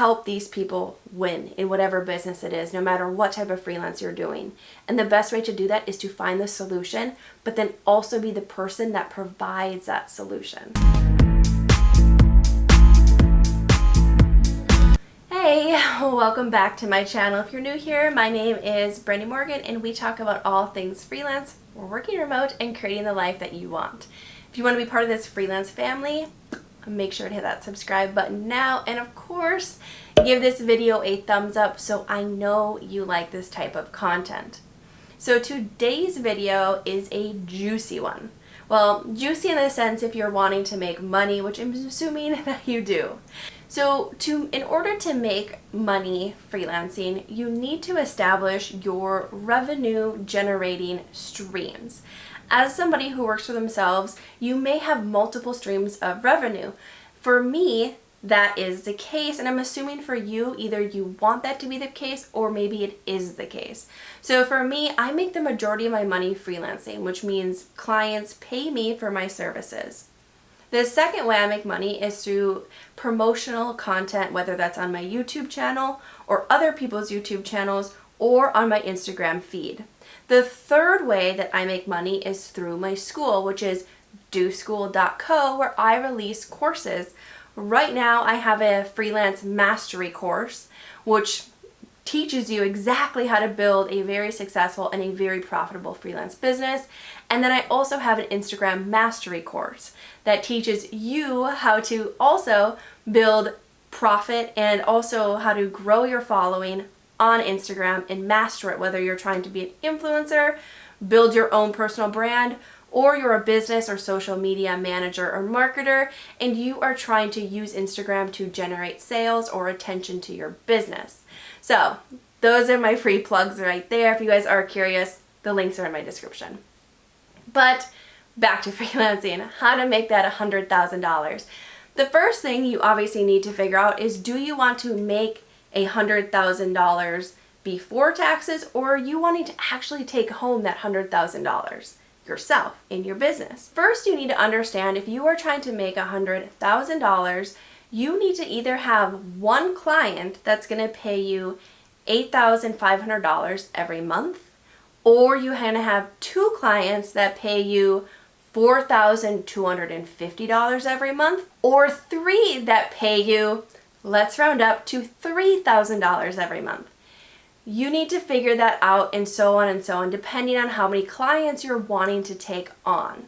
help these people win in whatever business it is, no matter what type of freelance you're doing. And the best way to do that is to find the solution, but then also be the person that provides that solution. Hey, welcome back to my channel. If you're new here, my name is Brandy Morgan and we talk about all things freelance, working remote, and creating the life that you want. If you want to be part of this freelance family, make sure to hit that subscribe button now, and of course give this video a thumbs up so I know you like this type of content. So today's video is a juicy one. Well, juicy in the sense if you're wanting to make money, which I'm assuming that you do. So in order to make money freelancing, you need to establish your revenue generating streams. As somebody who works for themselves, you may have multiple streams of revenue. For me, that is the case, and I'm assuming for you, either you want that to be the case or maybe it is the case. So for me, I make the majority of my money freelancing, which means clients pay me for my services. The second way I make money is through promotional content, whether that's on my YouTube channel or other people's YouTube channels or on my Instagram feed. The third way that I make money is through my school, which is doschool.co, where I release courses. Right now I have a freelance mastery course, which teaches you exactly how to build a very successful and a very profitable freelance business. And then I also have an Instagram mastery course that teaches you how to also build profit and also how to grow your following on Instagram and master it, whether you're trying to be an influencer, build your own personal brand, or you're a business or social media manager or marketer and you are trying to use Instagram to generate sales or attention to your business. So those are my free plugs right there. If you guys are curious, the links are in my description. But back to freelancing, how to make that $100,000. The first thing you obviously need to figure out is, do you want to make $100,000 before taxes, or are you wanting to actually take home that $100,000 yourself in your business? First, you need to understand if you are trying to make $100,000, you need to either have one client that's going to pay you $8,500 every month, or you going to have two clients that pay you $4,250 every month, or three that pay you, let's round up to $3,000 every month. You need to figure that out, and so on, depending on how many clients you're wanting to take on.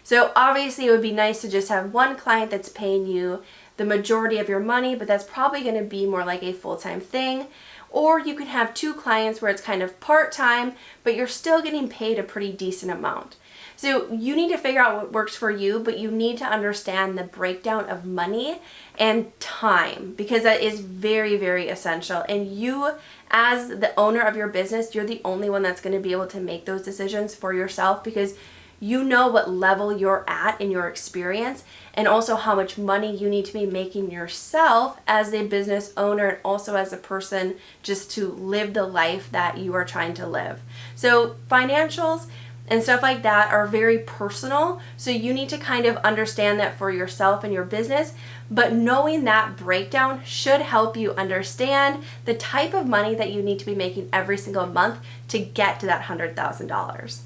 So obviously it would be nice to just have one client that's paying you the majority of your money, but that's probably going to be more like a full-time thing. Or you could have two clients where it's kind of part-time, but you're still getting paid a pretty decent amount. So you need to figure out what works for you, but you need to understand the breakdown of money and time, because that is very, very essential. And you, as the owner of your business, you're the only one that's going to be able to make those decisions for yourself, because you know what level you're at in your experience and also how much money you need to be making yourself as a business owner and also as a person just to live the life that you are trying to live. So financials and stuff like that are very personal, so you need to kind of understand that for yourself and your business, but knowing that breakdown should help you understand the type of money that you need to be making every single month to get to that $100,000.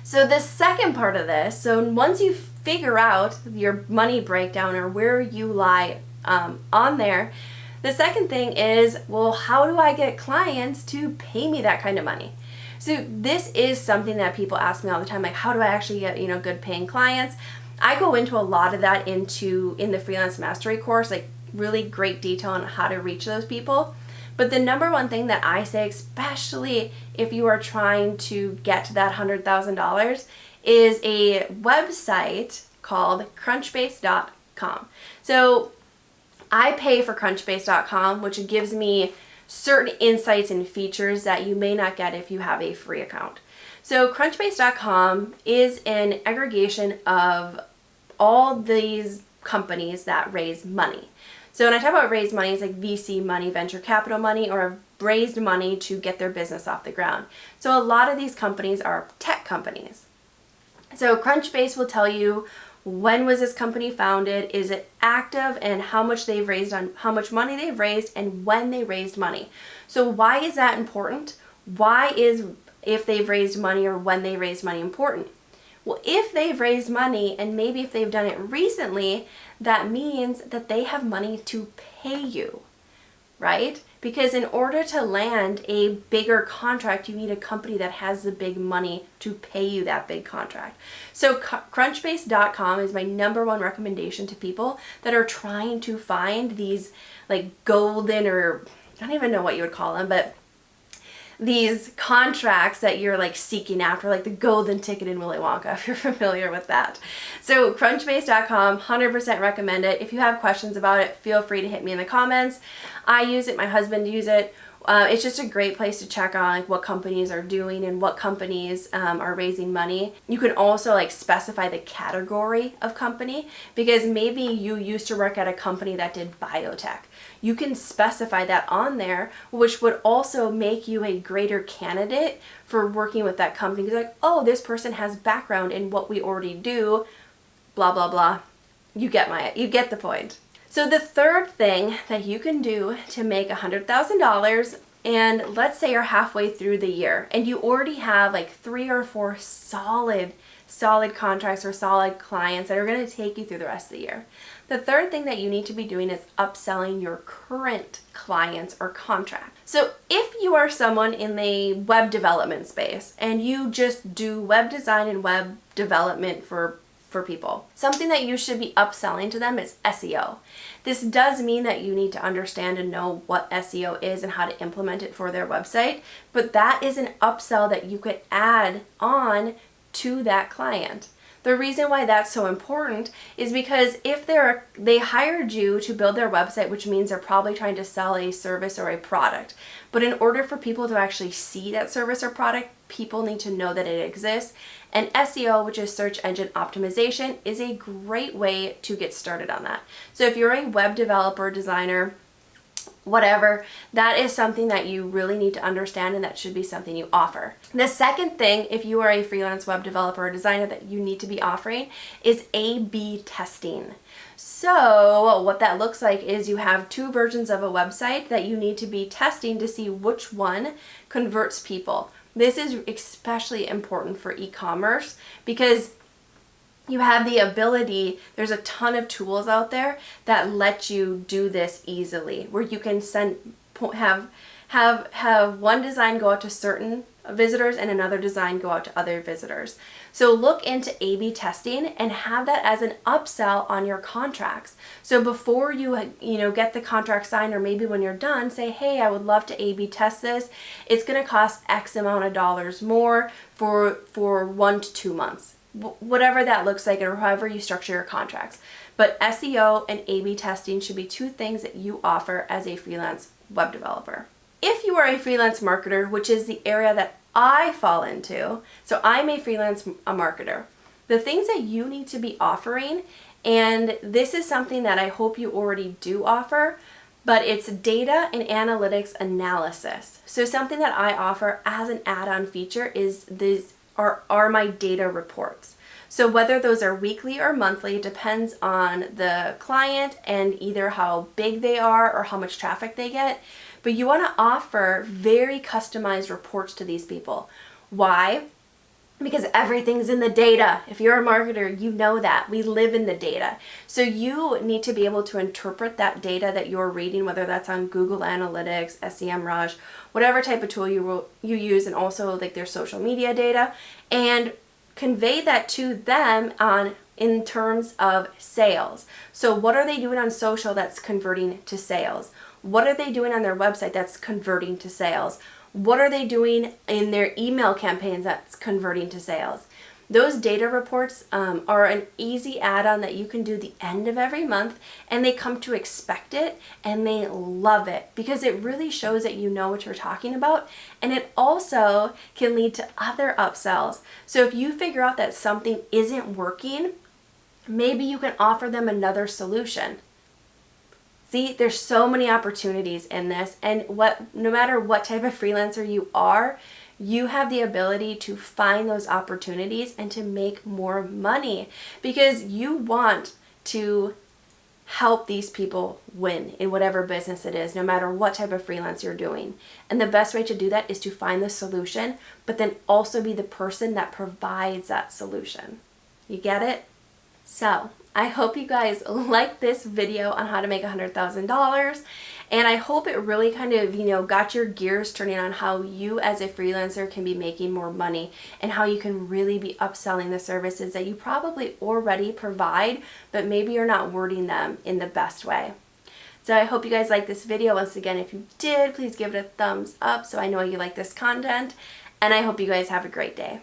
So the second part of this, so once you figure out your money breakdown or where you lie on there, the second thing is, well, how do I get clients to pay me that kind of money? So this is something that people ask me all the time, like, how do I actually get, good paying clients? I go into a lot of that in the Freelance Mastery course, like really great detail on how to reach those people. But the number one thing that I say, especially if you are trying to get to that $100,000, is a website called Crunchbase.com. So I pay for Crunchbase.com, which gives me certain insights and features that you may not get if you have a free account. So Crunchbase.com is an aggregation of all these companies that raise money. So when I talk about raise money, it's like VC money, venture capital money, or have raised money to get their business off the ground. So a lot of these companies are tech companies. So Crunchbase will tell you when was this company founded, is it active, and how much they've raised, on how much money they've raised, and when they raised money. So why is that important? Why is if they've raised money or when they raised money important? Well, if they've raised money, and maybe if they've done it recently, that means that they have money to pay you, right? Because in order to land a bigger contract, you need a company that has the big money to pay you that big contract. So Crunchbase.com is my #1 recommendation to people that are trying to find these like golden, or I don't even know what you would call them, but these contracts that you're like seeking after, like the golden ticket in Willy Wonka, if you're familiar with that. So Crunchbase.com, 100% recommend it. If you have questions about it, feel free to hit me in the comments. I use it, my husband uses it. It's just a great place to check on like what companies are doing and what companies are raising money. You can also like specify the category of company, because maybe you used to work at a company that did biotech. You can specify that on there, which would also make you a greater candidate for working with that company. Because like, oh, this person has background in what we already do, blah, blah, blah. You get the point. So the third thing that you can do to make $100,000, and let's say you're halfway through the year and you already have like 3 or 4 solid contracts or solid clients that are going to take you through the rest of the year. The third thing that you need to be doing is upselling your current clients or contract. So if you are someone in the web development space and you just do web design and web development for people, something that you should be upselling to them is SEO. This does mean that you need to understand and know what SEO is and how to implement it for their website, but that is an upsell that you could add on to that client. The reason why that's so important is because if they hired you to build their website, which means they're probably trying to sell a service or a product. But in order for people to actually see that service or product, people need to know that it exists. And SEO, which is search engine optimization, is a great way to get started on that. So if you're a web developer, designer, whatever, that is something that you really need to understand, and that should be something you offer. The second thing, if you are a freelance web developer or designer, that you need to be offering is A/B testing. So what that looks like is you have 2 versions of a website that you need to be testing to see which one converts people. This is especially important for e-commerce because you have the ability, there's a ton of tools out there that let you do this easily, where you can have one design go out to certain visitors and another design go out to other visitors. So look into A/B testing and have that as an upsell on your contracts. So before you get the contract signed, or maybe when you're done, say, hey, I would love to A/B test this. It's going to cost X amount of dollars more for 1 to 2 months. Whatever that looks like, or however you structure your contracts. But SEO and A/B testing should be 2 things that you offer as a freelance web developer. If you are a freelance marketer, which is the area that I fall into, so I'm a freelance marketer, the things that you need to be offering, and this is something that I hope you already do offer, but it's data and analytics analysis. So something that I offer as an add-on feature is are my data reports. So whether those are weekly or monthly, it depends on the client and either how big they are or how much traffic they get. But you want to offer very customized reports to these people. Why? Because everything's in the data. If you're a marketer, you know that. We live in the data. So you need to be able to interpret that data that you're reading, whether that's on Google Analytics, SEMrush, whatever type of tool you use, and also like their social media data, and convey that to them in terms of sales. So what are they doing on social that's converting to sales? What are they doing on their website that's converting to sales? What are they doing in their email campaigns that's converting to sales? Those data reports are an easy add-on that you can do the end of every month, and they come to expect it and they love it because it really shows that you know what you're talking about, and it also can lead to other upsells. So if you figure out that something isn't working, maybe you can offer them another solution. See, there's so many opportunities in this, and no matter what type of freelancer you are, you have the ability to find those opportunities and to make more money because you want to help these people win in whatever business it is, no matter what type of freelance you're doing. And the best way to do that is to find the solution, but then also be the person that provides that solution. You get it? So I hope you guys liked this video on how to make $100,000, and I hope it really kind of, got your gears turning on how you as a freelancer can be making more money and how you can really be upselling the services that you probably already provide, but maybe you're not wording them in the best way. So I hope you guys liked this video. Once again, if you did, please give it a thumbs up so I know you like this content, and I hope you guys have a great day.